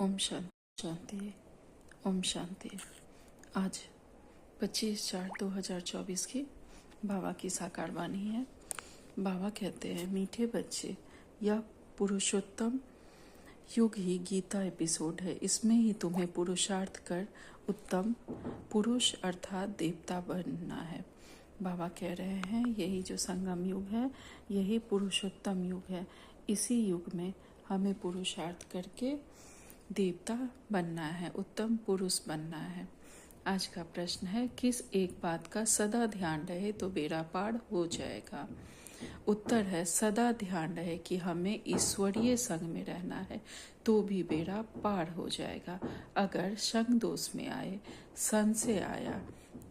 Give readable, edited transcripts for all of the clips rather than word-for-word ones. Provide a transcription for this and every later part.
ओम शांति। ओम शांति। आज 25/4/2024 की बाबा की साकार वाणी है। बाबा कहते हैं, मीठे बच्चे, यह पुरुषोत्तम युग ही गीता एपिसोड है। इसमें ही तुम्हें पुरुषार्थ कर उत्तम पुरुष अर्थात देवता बनना है। बाबा कह रहे हैं, यही जो संगम युग है, यही पुरुषोत्तम युग है। इसी युग में हमें पुरुषार्थ करके देवता बनना है, उत्तम पुरुष बनना है। आज का प्रश्न है, किस एक बात का सदा ध्यान रहे तो बेड़ा पार हो जाएगा? उत्तर है, सदा ध्यान रहे कि हमें ईश्वरीय संग में रहना है तो भी बेड़ा पार हो जाएगा। अगर संग दोष में आए, संशय आया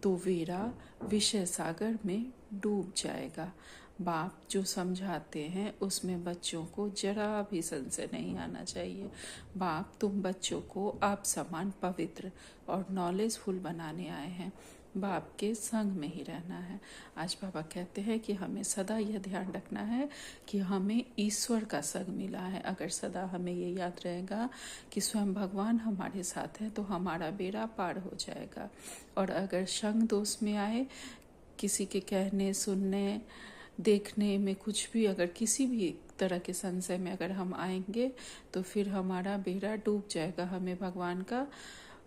तो बेड़ा विषय सागर में डूब जाएगा। बाप जो समझाते हैं उसमें बच्चों को जरा भी संशय नहीं आना चाहिए। बाप तुम बच्चों को आप समान पवित्र और नॉलेजफुल बनाने आए हैं। बाप के संग में ही रहना है। आज बाबा कहते हैं कि हमें सदा यह ध्यान रखना है कि हमें ईश्वर का संग मिला है। अगर सदा हमें ये याद रहेगा कि स्वयं भगवान हमारे साथ हैं तो हमारा बेड़ा पार हो जाएगा। और अगर संग दोष में आए, किसी के कहने सुनने देखने में कुछ भी, अगर किसी भी तरह के संशय में अगर हम आएंगे तो फिर हमारा बेड़ा डूब जाएगा, हमें भगवान का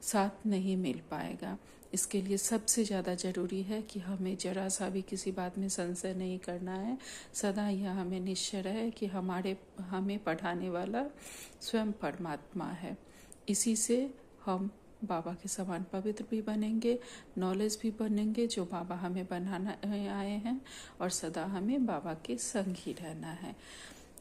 साथ नहीं मिल पाएगा। इसके लिए सबसे ज़्यादा ज़रूरी है कि हमें जरा सा भी किसी बात में संशय नहीं करना है। सदा यह हमें निश्चय रहे कि हमें पढ़ाने वाला स्वयं परमात्मा है। इसी से हम बाबा के समान पवित्र भी बनेंगे, नॉलेज भी बनेंगे जो बाबा हमें बनाना आए हैं, और सदा हमें बाबा के संग ही रहना है।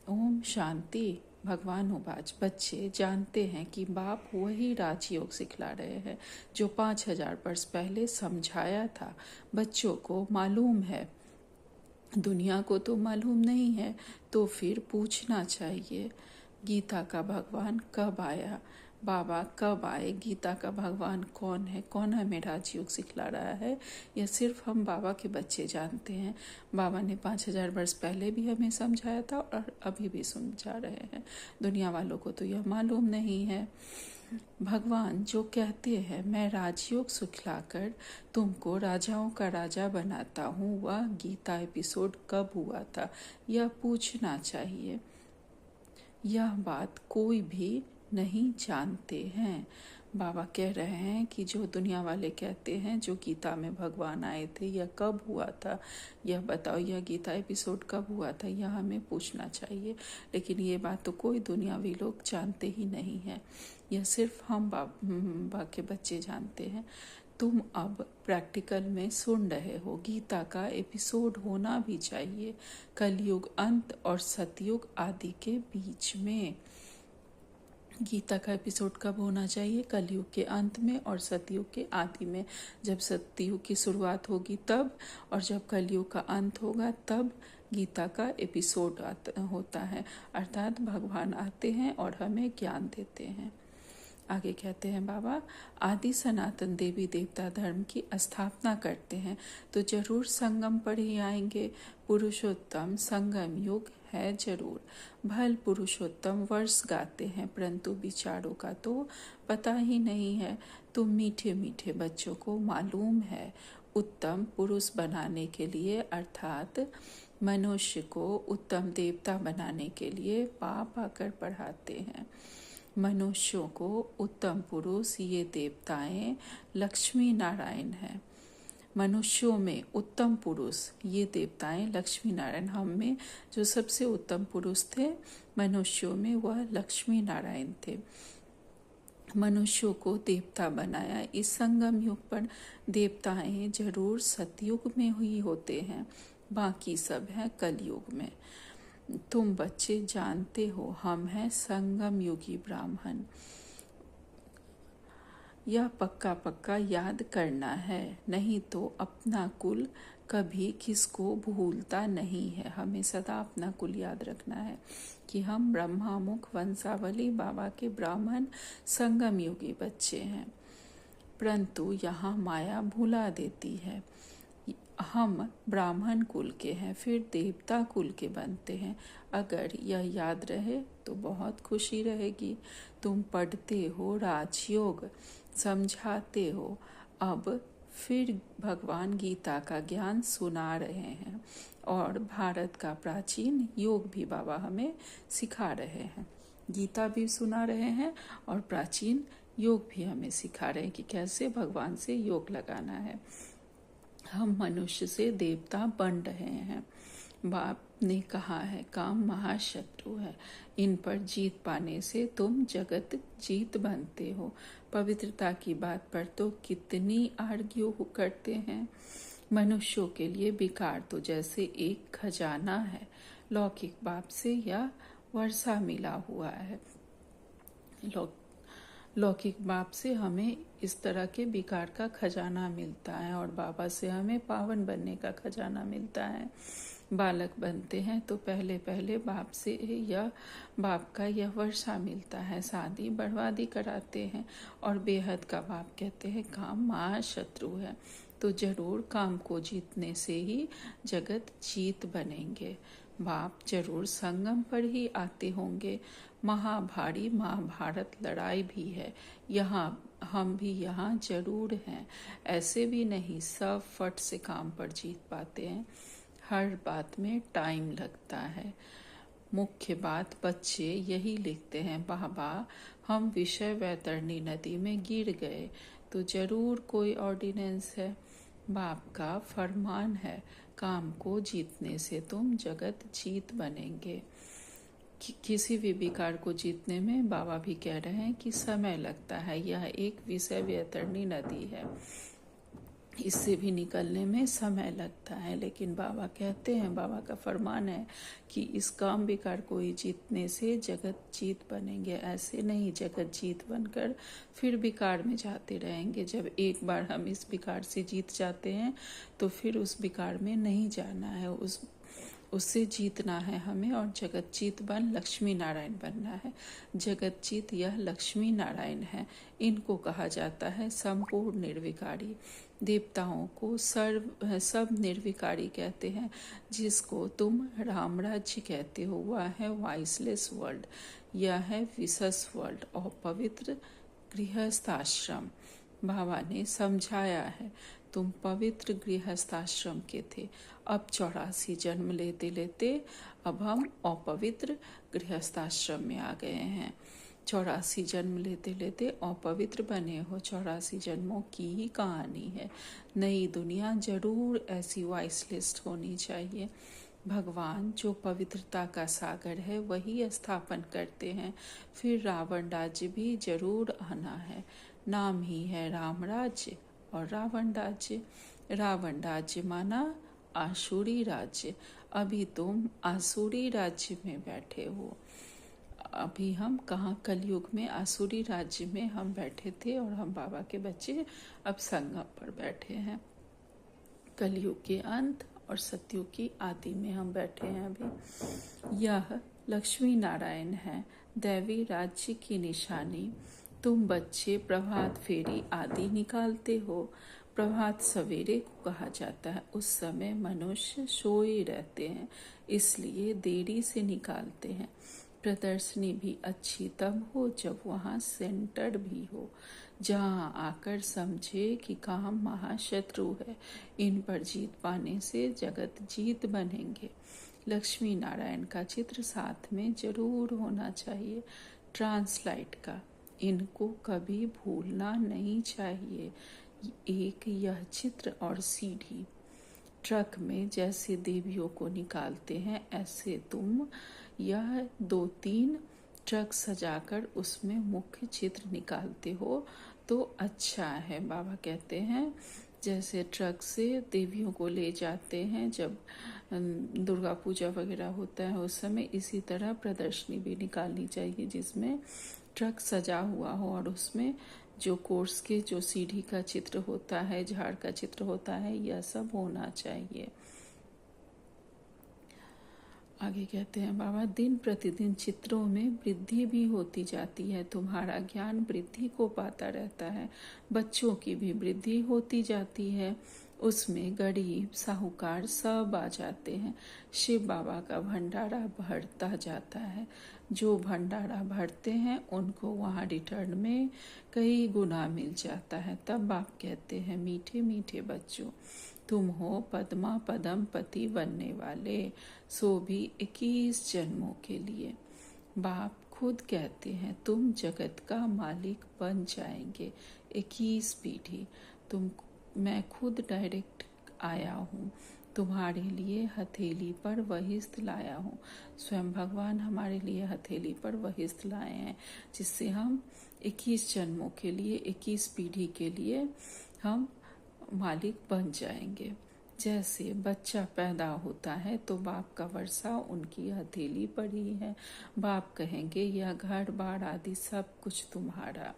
ओम शांति। भगवान उवाच, बच्चे जानते हैं कि बाप वही राजयोग सिखला रहे हैं जो 5000 वर्ष पहले समझाया था। बच्चों को मालूम है, दुनिया को तो मालूम नहीं है, तो फिर पूछना चाहिए, गीता का भगवान कब आया? बाबा कब आए? गीता का भगवान कौन है? कौन हमें राजयोग सिखला रहा है? यह सिर्फ हम बाबा के बच्चे जानते हैं। बाबा ने 5000 वर्ष पहले भी हमें समझाया था और अभी भी समझा रहे हैं। दुनिया वालों को तो यह मालूम नहीं है। भगवान जो कहते हैं, मैं राजयोग सिखलाकर तुमको राजाओं का राजा बनाता हूँ, वह गीता एपिसोड कब हुआ था? यह पूछना चाहिए। यह बात कोई भी नहीं जानते हैं। बाबा कह रहे हैं कि जो दुनिया वाले कहते हैं जो गीता में भगवान आए थे, यह कब हुआ था? यह बताओ, यह गीता एपिसोड कब हुआ था? यह हमें पूछना चाहिए। लेकिन ये बात तो कोई दुनियावी लोग जानते ही नहीं है। यह सिर्फ हम बाबा के बच्चे जानते हैं। तुम अब प्रैक्टिकल में सुन रहे हो, गीता का एपिसोड होना भी चाहिए कलयुग अंत और सतयुग आदि के बीच में। गीता का एपिसोड कब होना चाहिए? कलयुग के अंत में और सतयुग के आदि में। जब सतयुग की शुरुआत होगी तब, और जब कलयुग का अंत होगा तब गीता का एपिसोड होता है। अर्थात भगवान आते हैं और हमें ज्ञान देते हैं। आगे कहते हैं बाबा, आदि सनातन देवी देवता धर्म की स्थापना करते हैं तो जरूर संगम पर ही आएंगे। पुरुषोत्तम संगम युग है जरूर। भल पुरुषोत्तम वर्ष गाते हैं परंतु विचारों का तो पता ही नहीं है। तुम मीठे मीठे बच्चों को मालूम है, उत्तम पुरुष बनाने के लिए अर्थात मनुष्य को उत्तम देवता बनाने के लिए बाप आकर पढ़ाते हैं। मनुष्यों को उत्तम पुरुष ये देवताएं लक्ष्मी नारायण हैं। मनुष्यों में उत्तम पुरुष ये देवताएं लक्ष्मी नारायण। हम में जो सबसे उत्तम पुरुष थे मनुष्यों में, वह लक्ष्मी नारायण थे। मनुष्यों को देवता बनाया। इस संगम युग पर देवताएं जरूर सतयुग में ही होते हैं, बाकी सब है कलयुग में। तुम बच्चे जानते हो, हम हैं संगम युगी ब्राह्मण। यह पक्का पक्का याद करना है, नहीं तो अपना कुल कभी किसको भूलता नहीं है। हमें सदा अपना कुल याद रखना है कि हम ब्रह्मामुख वंशावली बाबा के ब्राह्मण संगम युगी बच्चे हैं। परंतु यहाँ माया भुला देती है। हम ब्राह्मण कुल के हैं, फिर देवता कुल के बनते हैं। अगर यह याद रहे तो बहुत खुशी रहेगी। तुम पढ़ते हो राजयोग, समझाते हो, अब फिर भगवान गीता का ज्ञान सुना रहे हैं और भारत का प्राचीन योग भी बाबा हमें सिखा रहे हैं। गीता भी सुना रहे हैं और प्राचीन योग भी हमें सिखा रहे हैं कि कैसे भगवान से योग लगाना है। हम मनुष्य से देवता बन रहे हैं। बाप ने कहा है काम महाशत्रु है, इन पर जीत पाने से तुम जगत जीत बनते हो। पवित्रता की बात पर तो कितनी आर्ग्यू करते हैं। मनुष्यों के लिए विकार तो जैसे एक खजाना है, लौकिक बाप से यह वर्षा मिला हुआ है। लौकिक बाप से हमें इस तरह के विकार का खजाना मिलता है और बाबा से हमें पावन बनने का खजाना मिलता है। बालक बनते हैं तो पहले पहले बाप से बाप का यह वर्षा मिलता है, शादी बर्बादी कराते हैं और बेहद का बाप कहते हैं काम महाशत्रु है। तो जरूर काम को जीतने से ही जगत जीत बनेंगे। बाप जरूर संगम पर ही आते होंगे। महाभारी महाभारत लड़ाई भी है, यहाँ हम भी यहाँ जरूर हैं। ऐसे भी नहीं सब फट से काम पर जीत पाते हैं, हर बात में टाइम लगता है। मुख्य बात बच्चे यही लिखते हैं, बाबा हम विषय वैतरणी नदी में गिर गए तो जरूर कोई ऑर्डिनेंस है। बाप का फरमान है काम को जीतने से तुम जगत जीत बनेंगे। किसी भी विकार को जीतने में बाबा भी कह रहे हैं कि समय लगता है, यह एक विषय वैतरणी नदी है, इससे भी निकलने में समय लगता है। लेकिन बाबा कहते हैं, बाबा का फरमान है कि इस काम विकार को ही जीतने से जगत जीत बनेंगे। ऐसे नहीं जगत जीत बनकर फिर विकार में जाते रहेंगे। जब एक बार हम इस विकार से जीत जाते हैं तो फिर उस विकार में नहीं जाना है, उससे जीतना है हमें और जगत जीत बन लक्ष्मी नारायण बनना है। जगत जीत यह लक्ष्मी नारायण है, इनको कहा जाता है संपूर्ण निर्विकारी। देवताओं को सब निर्विकारी कहते हैं, जिसको तुम राम राज्य कहते हो वह है वाइसलेस वर्ल्ड, यह है विशस वर्ल्ड और पवित्र गृहस्थाश्रम। बाबा ने समझाया है तुम पवित्र गृहस्थाश्रम के थे, अब 84 जन्म लेते लेते अब हम अपवित्र गृहस्थाश्रम में आ गए हैं। 84 जन्म लेते लेते अपवित्र बने हो। 84 जन्मों की ही कहानी है। नई दुनिया जरूर ऐसी वाइस लिस्ट होनी चाहिए। भगवान जो पवित्रता का सागर है वही स्थापन करते हैं। फिर रावण राज्य भी जरूर आना है। नाम ही है राम राज्य और रावण राज्य। रावण राज्य माना आसुरी राज्य। अभी तुम आसुरी राज्य में बैठे हो। अभी हम कहाँ कलयुग में आसुरी राज्य में हम बैठे थे और हम बाबा के बच्चे अब संगम पर बैठे हैं। कलयुग के अंत और सतयुग की आदि में हम बैठे हैं अभी। यह लक्ष्मी नारायण है, दैवी राज्य की निशानी। तुम बच्चे प्रभात फेरी आदि निकालते हो। प्रभात सवेरे को कहा जाता है, उस समय मनुष्य सोए रहते हैं, इसलिए देरी से निकालते हैं। प्रदर्शनी भी अच्छी तब हो जब वहाँ सेंटर भी हो, जहाँ आकर समझे कि काम महाशत्रु है, इन पर जीत पाने से जगत जीत बनेंगे। लक्ष्मी नारायण का चित्र साथ में जरूर होना चाहिए, ट्रांसलाइट का। इनको कभी भूलना नहीं चाहिए। एक यह चित्र और सीढ़ी। ट्रक में जैसे देवियों को निकालते हैं ऐसे तुम यह 2-3 ट्रक सजाकर उसमें मुख्य चित्र निकालते हो तो अच्छा है। बाबा कहते हैं जैसे ट्रक से देवियों को ले जाते हैं जब दुर्गा पूजा वगैरह होता है उस समय, इसी तरह प्रदर्शनी भी निकालनी चाहिए जिसमें ट्रक सजा हुआ हो और उसमें जो कोर्स के जो सीढ़ी का चित्र होता है, झाड़ का चित्र होता है, यह सब होना चाहिए। आगे कहते हैं बाबा, दिन प्रतिदिन चित्रों में वृद्धि भी होती जाती है। तुम्हारा ज्ञान वृद्धि को पाता रहता है, बच्चों की भी वृद्धि होती जाती है। उसमें गरीब साहूकार सब आ जाते हैं। शिव बाबा का भंडारा भरता जाता है। जो भंडारा भरते हैं उनको वहाँ रिटर्न में कई गुना मिल जाता है। तब बाप कहते हैं, मीठे मीठे बच्चों, तुम हो पद्मा पदम पति बनने वाले, सो भी 21 जन्मों के लिए। बाप खुद कहते हैं, तुम जगत का मालिक बन जाएंगे 21 पीढ़ी। मैं खुद डायरेक्ट आया हूँ, तुम्हारे लिए हथेली पर वहिस्थ लाया हूँ। स्वयं भगवान हमारे लिए हथेली पर वहिस्थ लाए हैं, जिससे हम 21 जन्मों के लिए, 21 पीढ़ी के लिए हम मालिक बन जाएंगे। जैसे बच्चा पैदा होता है तो बाप का वर्षा उनकी हथेली पर ही है। बाप कहेंगे, यह घर बार आदि सब कुछ तुम्हारा।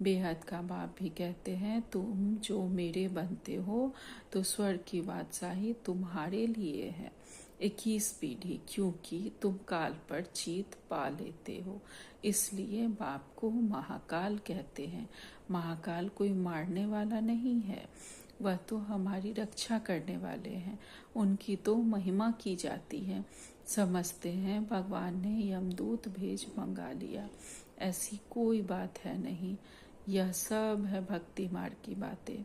बेहद का बाप भी कहते हैं, तुम जो मेरे बनते हो तो स्वर्ग की बादशाही तुम्हारे लिए है 21 पीढ़ी, क्योंकि तुम काल पर जीत पा लेते हो। इसलिए बाप को महाकाल कहते हैं। महाकाल कोई मारने वाला नहीं है, वह तो हमारी रक्षा करने वाले हैं। उनकी तो महिमा की जाती है। समझते हैं भगवान ने यमदूत भेज मंगा लिया, ऐसी कोई बात है नहीं। यह सब है भक्ति मार्ग की बातें।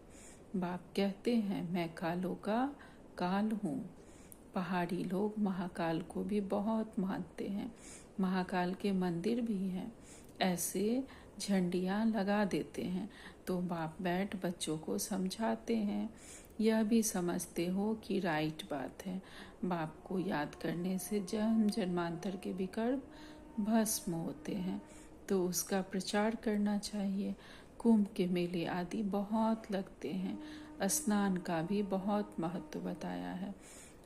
बाप कहते हैं, मैं कालों का काल हूँ। पहाड़ी लोग महाकाल को भी बहुत मानते हैं। महाकाल के मंदिर भी हैं। ऐसे झंडियाँ लगा देते हैं। तो बाप बैठ बच्चों को समझाते हैं। यह भी समझते हो कि राइट बात है। बाप को याद करने से जन्म जन्मांतर के विकर्म भस्म होते हैं, तो उसका प्रचार करना चाहिए। कुंभ के मेले आदि बहुत लगते हैं। स्नान का भी बहुत महत्व बताया है।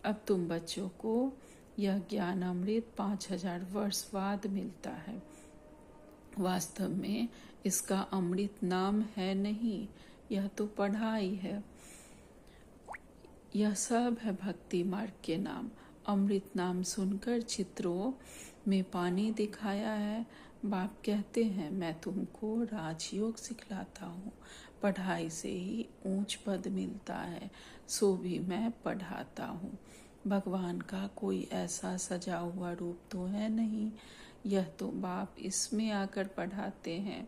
अब तुम बच्चों को यह ज्ञान अमृत 5000 वर्ष बाद मिलता है। वास्तव में इसका अमृत नाम है नहीं, यह तो पढ़ाई है। यह सब है भक्ति मार्ग के नाम। अमृत नाम सुनकर चित्रों में पानी दिखाया है। बाप कहते हैं, मैं तुमको राजयोग सिखलाता हूँ। पढ़ाई से ही ऊंच पद मिलता है, सो भी मैं पढ़ाता हूँ। भगवान का कोई ऐसा सजा हुआ रूप तो है नहीं, यह तो बाप इसमें आकर पढ़ाते हैं।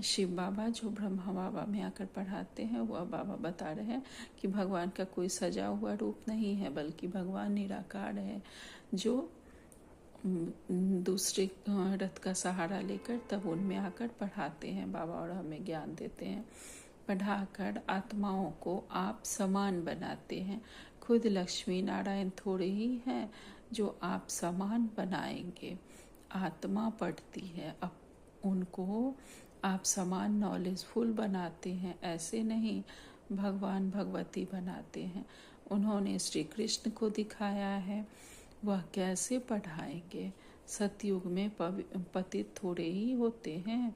शिव बाबा जो ब्रह्मा बाबा में आकर पढ़ाते हैं, वह बाबा बता रहे हैं कि भगवान का कोई सजा हुआ रूप नहीं है, बल्कि भगवान निराकार है, जो दूसरे रथ का सहारा लेकर तब उनमें आकर पढ़ाते हैं बाबा, और हमें ज्ञान देते हैं। पढ़ाकर आत्माओं को आप समान बनाते हैं। खुद लक्ष्मी नारायण थोड़े ही हैं जो आप समान बनाएंगे। आत्मा पढ़ती है, अब उनको आप समान नॉलेजफुल बनाते हैं, ऐसे नहीं। भगवान भगवती बनाते हैं। उन्होंने श्री कृष्ण को दिखाया है, वह कैसे पढ़ाएंगे। सतयुग में पतित थोड़े ही होते हैं।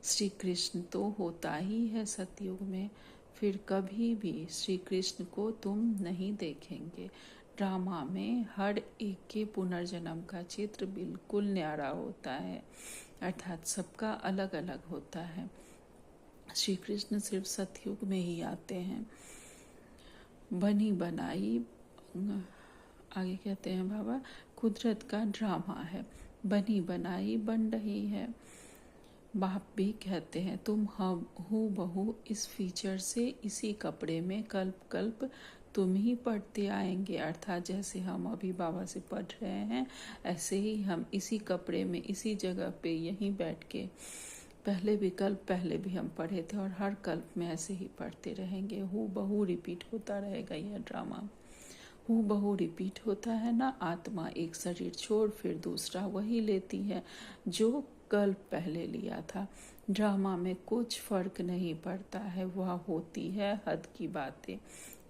श्री कृष्ण तो होता ही है सतयुग में। फिर कभी भी श्री कृष्ण को तुम नहीं देखेंगे। ड्रामा में हर एक के पुनर्जन्म का चित्र बिल्कुल न्यारा होता है, अर्थात सबका अलग अलग होता है। श्री कृष्ण सिर्फ सतयुग में ही आते हैं। बनी बनाई, आगे कहते हैं बाबा, कुदरत का ड्रामा है। बनी बनाई बन रही है। बाप भी कहते हैं, तुम हूँ बहू इस फीचर से इसी कपड़े में कल्प कल्प तुम ही पढ़ते आएंगे। अर्थात जैसे हम अभी बाबा से पढ़ रहे हैं, ऐसे ही हम इसी कपड़े में इसी जगह पे यहीं बैठ के पहले भी हम पढ़े थे, और हर कल्प में ऐसे ही पढ़ते रहेंगे। हूँ बहू रिपीट होता रहेगा यह ड्रामा। हूँ बहू रिपीट होता है ना। आत्मा एक शरीर छोड़ फिर दूसरा वही लेती है जो कल पहले लिया था। ड्रामा में कुछ फर्क नहीं पड़ता है। वह होती है हद की बातें,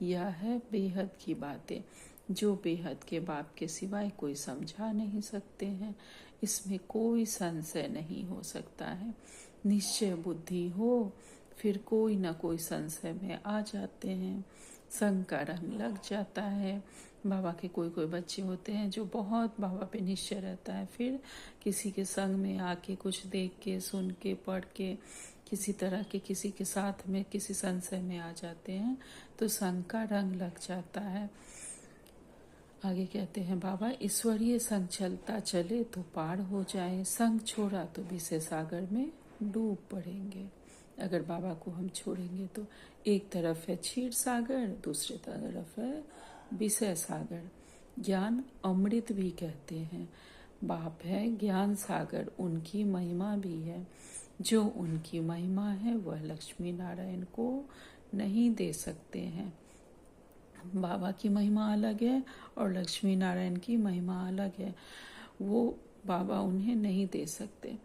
यह है बेहद की बातें, जो बेहद के बाप के सिवाय कोई समझा नहीं सकते हैं। इसमें कोई संशय नहीं हो सकता है। निश्चय बुद्धि हो फिर कोई ना कोई संशय में आ जाते हैं। संग का रंग लग जाता है। बाबा के कोई कोई बच्चे होते हैं जो बहुत बाबा पे निश्चय रहता है, फिर किसी के संग में आके कुछ देख के, सुन के, पढ़ के, किसी तरह के किसी के साथ में किसी संशय में आ जाते हैं तो संग का रंग लग जाता है। आगे कहते हैं बाबा, ईश्वरीय संग चलता चले तो पार हो जाए, संग छोड़ा तो विषय सागर में डूब पड़ेंगे। अगर बाबा को हम छोड़ेंगे तो एक तरफ है क्षीर सागर, दूसरी तरफ है विषय सागर। ज्ञान अमृत भी कहते हैं। बाप है ज्ञान सागर, उनकी महिमा भी है। जो उनकी महिमा है वह लक्ष्मी नारायण को नहीं दे सकते हैं। बाबा की महिमा अलग है और लक्ष्मी नारायण की महिमा अलग है, वो बाबा उन्हें नहीं दे सकते।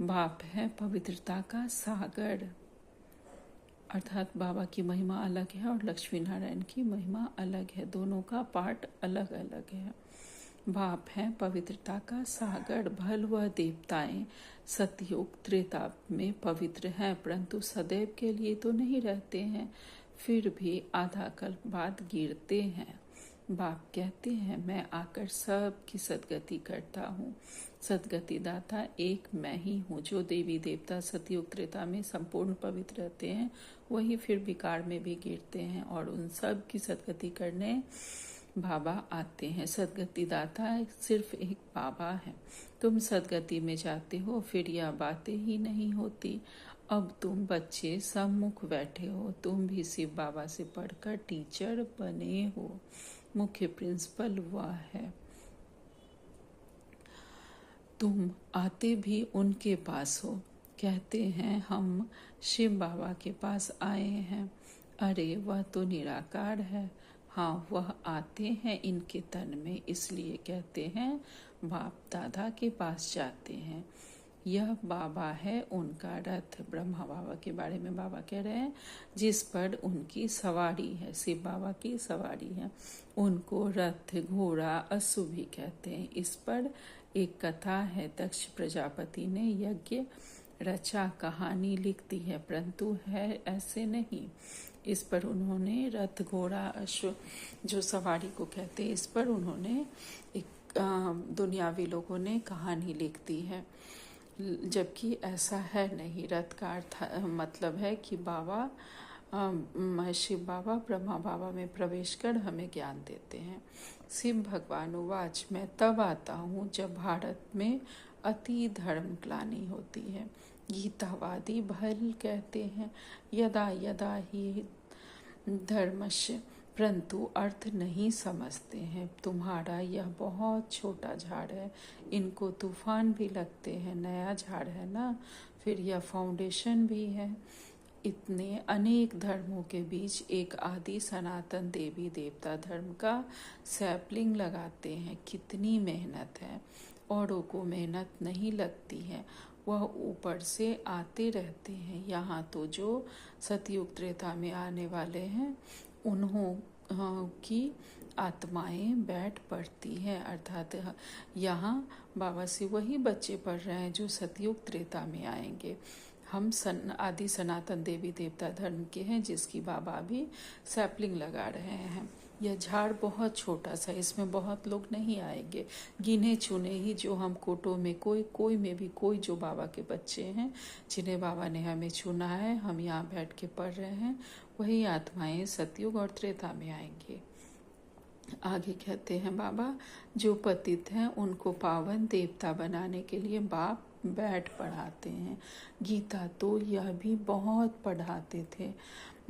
बाप है पवित्रता का सागर, अर्थात बाबा की महिमा अलग है और लक्ष्मी नारायण की महिमा अलग है, दोनों का पार्ट अलग अलग है। बाप है पवित्रता का सागर, भल व देवताएं सतयुग त्रेता में पवित्र हैं, परंतु सदैव के लिए तो नहीं रहते हैं, फिर भी आधा कल्प बाद गिरते हैं। बाप कहते हैं, मैं आकर सबकी सदगति करता हूँ। सदगति दाता एक मैं ही हूँ। जो देवी देवता सतयुग त्रेता में संपूर्ण पवित्र रहते हैं वही फिर विकार में भी गिरते हैं और उन सब की सदगति करने बाबा आते हैं। सदगति दाता सिर्फ एक बाबा है। तुम सदगति में जाते हो, फिर यह बातें ही नहीं होती। अब तुम बच्चे सम्मुख बैठे हो, तुम भी शिव बाबा से पढ़कर टीचर बने हो। मुख्य प्रिंसिपल वह है। तुम आते भी उनके पास हो, कहते हैं हम शिव बाबा के पास आए हैं। अरे वह तो निराकार है। हाँ, वह आते हैं इनके तन में, इसलिए कहते हैं बाप दादा के पास जाते हैं। यह बाबा है उनका रथ। ब्रह्मा बाबा के बारे में बाबा कह रहे हैं, जिस पर उनकी सवारी है, शिव बाबा की सवारी है। उनको रथ, घोड़ा, अश्व भी कहते हैं। इस पर एक कथा है, दक्ष प्रजापति ने यज्ञ रचा, कहानी लिख दी है, परंतु है ऐसे नहीं। इस पर उन्होंने रथ, घोड़ा, अश्व जो सवारी को कहते हैं, इस पर उन्होंने एक दुनियावी लोगों ने कहानी लिख दी है, जबकि ऐसा है नहीं। रथ का अर्थ मतलब है कि बाबा शिव बाबा ब्रह्मा बाबा में प्रवेश कर हमें ज्ञान देते हैं। शिव भगवान उवाच, मैं तब आता हूँ जब भारत में अति धर्म ग्लानि होती है। गीतावादी भल कहते हैं यदा यदा ही धर्मस्य, परंतु अर्थ नहीं समझते हैं। तुम्हारा यह बहुत छोटा झाड़ है, इनको तूफान भी लगते हैं। नया झाड़ है ना, फिर यह फाउंडेशन भी है। इतने अनेक धर्मों के बीच एक आदि सनातन देवी देवता धर्म का सैपलिंग लगाते हैं। कितनी मेहनत है, औरों को मेहनत नहीं लगती है, वह ऊपर से आते रहते हैं। यहाँ तो जो सतयुग त्रेता में आने वाले हैं उन्हों की आत्माएं बैठ पड़ती हैं, अर्थात यहाँ बाबा से वही बच्चे पढ़ रहे हैं जो सतयुग त्रेता में आएंगे। हम आदि सनातन देवी देवता धर्म के हैं, जिसकी बाबा भी सैपलिंग लगा रहे हैं। यह झाड़ बहुत छोटा सा, इसमें बहुत लोग नहीं आएंगे, गिने चुने ही, जो हम कोटों में कोई में भी कोई जो बाबा के बच्चे हैं, जिन्हें बाबा ने हमें चुना है, हम यहाँ बैठ के पढ़ रहे हैं, वही आत्माएं सतयुग और त्रेता में आएंगे। आगे कहते हैं बाबा, जो पतित हैं उनको पावन देवता बनाने के लिए बाप बैठ पढ़ाते हैं। गीता तो यह भी बहुत पढ़ाते थे।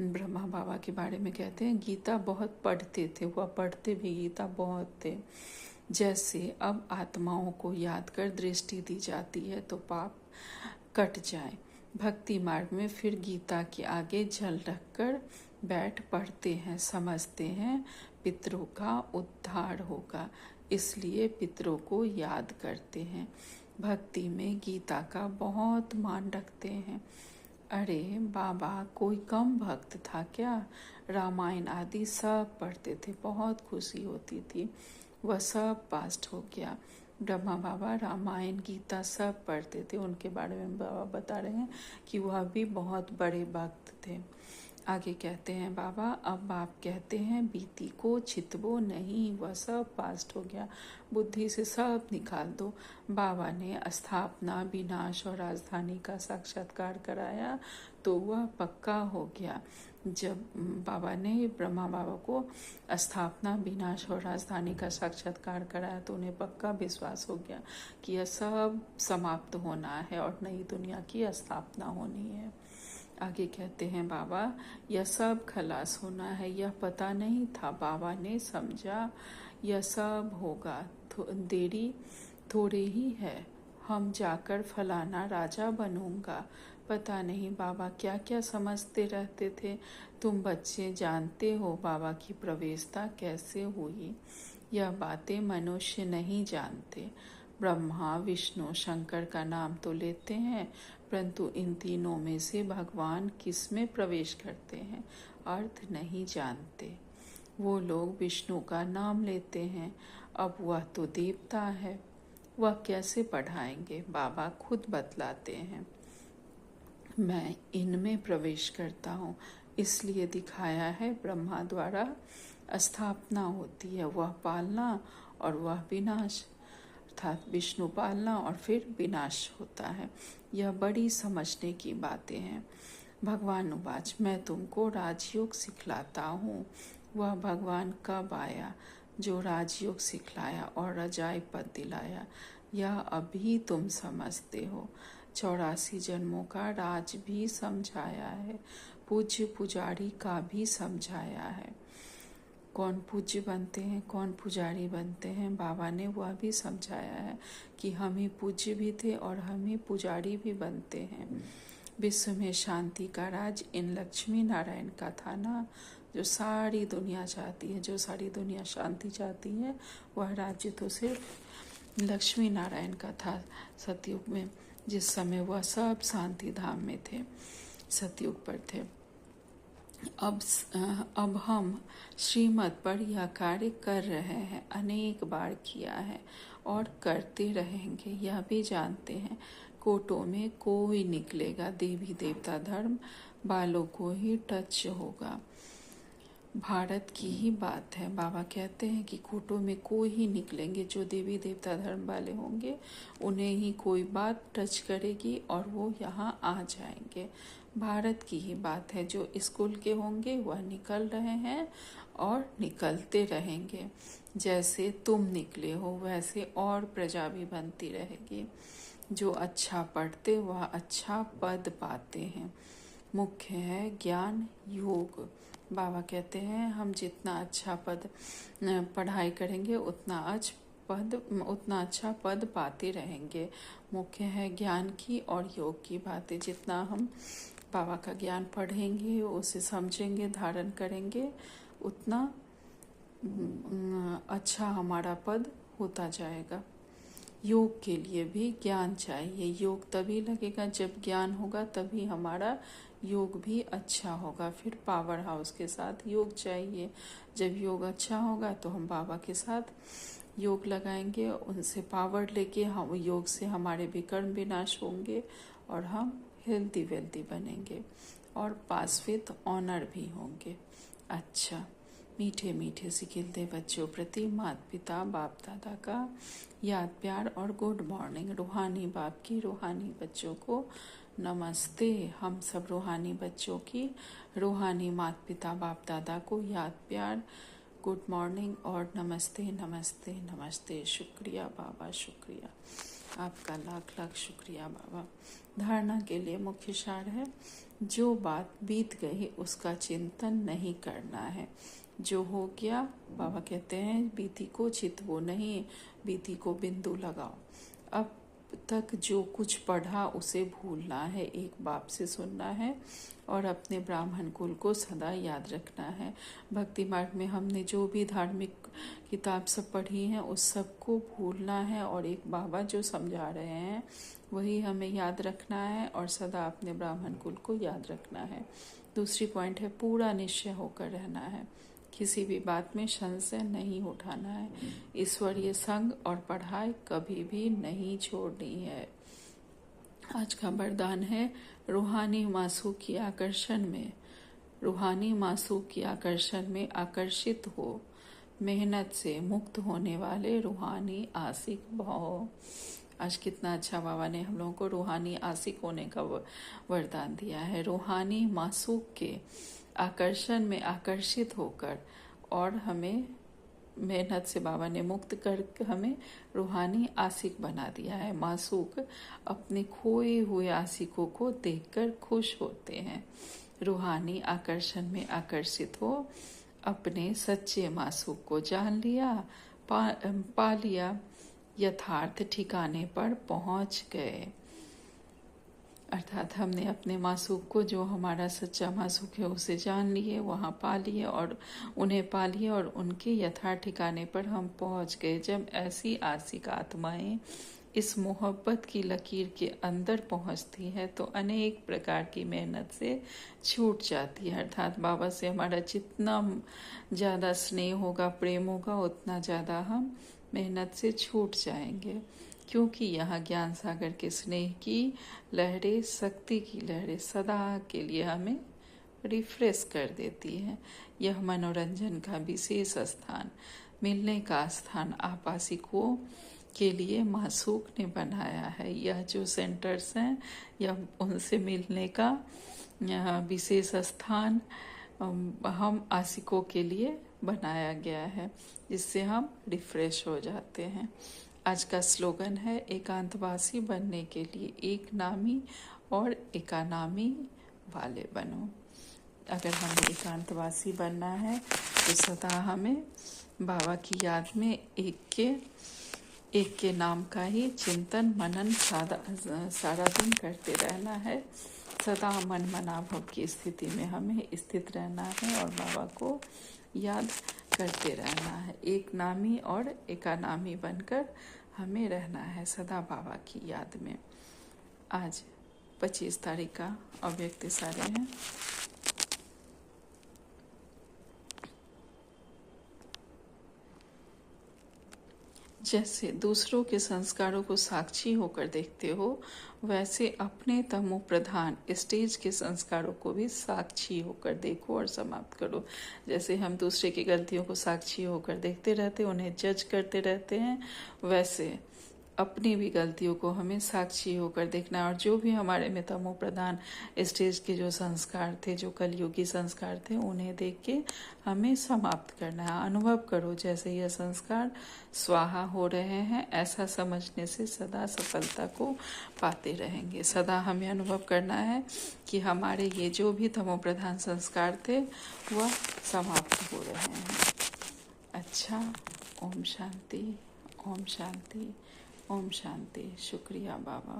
ब्रह्मा बाबा के बारे में कहते हैं गीता बहुत पढ़ते थे, वह पढ़ते भी गीता बहुत थे। जैसे अब आत्माओं को याद कर दृष्टि दी जाती है तो पाप कट जाए। भक्ति मार्ग में फिर गीता के आगे जल रखकर बैठ पढ़ते हैं, समझते हैं पितरों का उद्धार होगा, इसलिए पितरों को याद करते हैं। भक्ति में गीता का बहुत मान रखते हैं। अरे बाबा कोई कम भक्त था क्या? रामायण आदि सब पढ़ते थे, बहुत खुशी होती थी। वह सब पास्ट हो गया। ब्रह्मा बाबा रामायण गीता सब पढ़ते थे। उनके बारे में बाबा बता रहे हैं कि वह भी बहुत बड़े भक्त थे। आगे कहते हैं बाबा, अब आप कहते हैं बीती को छितबो नहीं, वह सब पास्ट हो गया, बुद्धि से सब निकाल दो। बाबा ने स्थापना, विनाश और राजधानी का साक्षात्कार कराया तो वह पक्का हो गया। जब बाबा ने ब्रह्मा बाबा को स्थापना, विनाश और राजधानी का साक्षात्कार कराया तो उन्हें पक्का विश्वास हो गया कि यह सब समाप्त होना है और नई दुनिया की स्थापना होनी है। आगे कहते हैं बाबा, यह सब खलास होना है, यह पता नहीं था, बाबा ने समझा यह सब होगा, देरी थोड़ी ही है, हम जाकर फलाना राजा बनूंगा। पता नहीं बाबा क्या क्या समझते रहते थे। तुम बच्चे जानते हो बाबा की प्रवेशता कैसे हुई, यह बातें मनुष्य नहीं जानते। ब्रह्मा, विष्णु, शंकर का नाम तो लेते हैं, परंतु इन तीनों में से भगवान किस में प्रवेश करते हैं अर्थ नहीं जानते। वो लोग विष्णु का नाम लेते हैं, अब वह तो देवता है, वह कैसे पढ़ाएंगे, बाबा खुद बतलाते हैं। मैं इनमें प्रवेश करता हूँ, इसलिए दिखाया है ब्रह्मा द्वारा स्थापना होती है, वह पालना और वह विनाश, अर्थात विष्णु पालना और फिर विनाश होता है। यह बड़ी समझने की बातें हैं। भगवान उवाच, मैं तुमको राजयोग सिखलाता हूँ। वह भगवान कब आया जो राजयोग सिखलाया और रजाई पद दिलाया, यह अभी तुम समझते हो। 84 जन्मों का राज भी समझाया है, पूज्य पुजारी का भी समझाया है। कौन पूज्य बनते हैं, कौन पुजारी बनते हैं, बाबा ने वह भी समझाया है कि हम ही पूज्य भी थे और हम ही पुजारी भी बनते हैं। विश्व में शांति का राज इन लक्ष्मी नारायण का था ना, जो सारी दुनिया चाहती है, जो सारी दुनिया शांति चाहती है, वह राज्य तो सिर्फ लक्ष्मी नारायण का था सतयुग में, जिस समय वह सब शांति धाम में थे, सतयुग पर थे। अब हम श्रीमत पर यह कार्य कर रहे हैं, अनेक बार किया है और करते रहेंगे, यह भी जानते हैं। कोटों में कोई निकलेगा, देवी देवता धर्म वालों को ही टच होगा। भारत की ही बात है, बाबा कहते हैं कि कोटों में कोई ही निकलेंगे, जो देवी देवता धर्म वाले होंगे उन्हें ही कोई बात टच करेगी और वो यहाँ आ जाएंगे। भारत की ही बात है, जो स्कूल के होंगे वह निकल रहे हैं और निकलते रहेंगे। जैसे तुम निकले हो वैसे और प्रजा भी बनती रहेगी। जो अच्छा पढ़ते वह अच्छा पद पाते हैं। मुख्य है ज्ञान योग। बाबा कहते हैं हम जितना अच्छा पद पढ़ाई करेंगे उतना अच्छा पद पाते रहेंगे। मुख्य है ज्ञान की और योग की बातें। जितना हम बाबा का ज्ञान पढ़ेंगे, उसे समझेंगे, धारण करेंगे, उतना अच्छा हमारा पद होता जाएगा। योग के लिए भी ज्ञान चाहिए। योग तभी लगेगा जब ज्ञान होगा, तभी हमारा योग भी अच्छा होगा। फिर पावर हाउस के साथ योग चाहिए। जब योग अच्छा होगा तो हम बाबा के साथ योग लगाएंगे, उनसे पावर लेके हम योग से हमारे विकर्म विनाश होंगे और हम हेल्दी वेल्दी बनेंगे और पास विद ऑनर भी होंगे। अच्छा, मीठे मीठे सिखिलते बच्चों प्रति माता पिता बाप दादा का याद प्यार और गुड मॉर्निंग। रूहानी बाप की रूहानी बच्चों को नमस्ते। हम सब रूहानी बच्चों की रूहानी माता पिता बाप दादा को याद प्यार, गुड मॉर्निंग और नमस्ते नमस्ते नमस्ते। शुक्रिया बाबा, शुक्रिया आपका, लाख लाख शुक्रिया बाबा। धारणा के लिए मुख्य सार है, जो बात बीत गई उसका चिंतन नहीं करना है। जो हो गया, बाबा कहते हैं बीती को चितवो नहीं, बीती को बिंदु लगाओ। अब तक जो कुछ पढ़ा उसे भूलना है, एक बाप से सुनना है और अपने ब्राह्मण कुल को सदा याद रखना है। भक्ति मार्ग में हमने जो भी धार्मिक किताब सब पढ़ी हैं उस सब को भूलना है और एक बाबा जो समझा रहे हैं वही हमें याद रखना है और सदा अपने ब्राह्मण कुल को याद रखना है। दूसरी पॉइंट है, पूरा निश्चय होकर रहना है, किसी भी बात में संशय नहीं उठाना है। ईश्वरीय संग और पढ़ाई कभी भी नहीं छोड़नी है। आज का वरदान है, रूहानी मासू की आकर्षण में रूहानी मासूक की आकर्षण में आकर्षित हो, मेहनत से मुक्त होने वाले रूहानी आशिक भाव। आज कितना अच्छा बाबा ने हम लोगों को रूहानी आशिक होने का वरदान दिया है। रूहानी मासूक के आकर्षण में आकर्षित होकर और हमें मेहनत से बाबा ने मुक्त कर हमें रूहानी आशिक बना दिया है। मासूक अपने खोए हुए आशिकों को देखकर खुश होते हैं। रूहानी आकर्षण में आकर्षित हो, अपने सच्चे मासूक को जान लिया, पा लिया, यथार्थ ठिकाने पर पहुंच गए। अर्थात हमने अपने मासूक को, जो हमारा सच्चा मासूक है, उसे जान लिए, वहाँ पा लिए और उन्हें पा लिए और उनके यथार्थ ठिकाने पर हम पहुंच गए। जब ऐसी आशिक आत्माएं इस मोहब्बत की लकीर के अंदर पहुंचती है तो अनेक प्रकार की मेहनत से छूट जाती है। अर्थात बाबा से हमारा जितना ज़्यादा स्नेह होगा, प्रेम होगा, उतना ज़्यादा हम मेहनत से छूट जाएंगे, क्योंकि यहाँ ज्ञान सागर के स्नेह की लहरें, शक्ति की लहरें सदा के लिए हमें रिफ्रेश कर देती है। यह मनोरंजन का विशेष स्थान, मिलने का स्थान आपासिकों के लिए मासूक ने बनाया है। यह जो सेंटर्स हैं, यह उनसे मिलने का विशेष स्थान हम आशिकों के लिए बनाया गया है, जिससे हम रिफ्रेश हो जाते हैं। आज का स्लोगन है, एकांतवासी बनने के लिए एक नामी और एकानामी वाले बनो। अगर हमें एकांतवासी बनना है तो सदा हमें बाबा की याद में एक के नाम का ही चिंतन मनन सारा दिन करते रहना है। सदा मन मनाभव की स्थिति में हमें स्थित रहना है और बाबा को याद करते रहना है। एक नामी और एकानामी बनकर हमें रहना है सदा बाबा की याद में। आज 25 तारीख का अव्यक्त सारे हैं। जैसे दूसरों के संस्कारों को साक्षी होकर देखते हो, वैसे अपने तमो प्रधान स्टेज के संस्कारों को भी साक्षी होकर देखो और समाप्त करो। जैसे हम दूसरे की गलतियों को साक्षी होकर देखते रहते, उन्हें जज करते रहते हैं, वैसे अपनी भी गलतियों को हमें साक्षी होकर देखना है। और जो भी हमारे में तमो प्रधान स्टेज के जो संस्कार थे, जो कलयुगी संस्कार थे, उन्हें देख के हमें समाप्त करना है। अनुभव करो जैसे यह संस्कार स्वाहा हो रहे हैं, ऐसा समझने से सदा सफलता को पाते रहेंगे। सदा हमें अनुभव करना है कि हमारे ये जो भी तमो प्रधान संस्कार थे वह समाप्त हो रहे हैं। अच्छा, ओम शांति, ओम शांति, ओम शांति। शुक्रिया बाबा।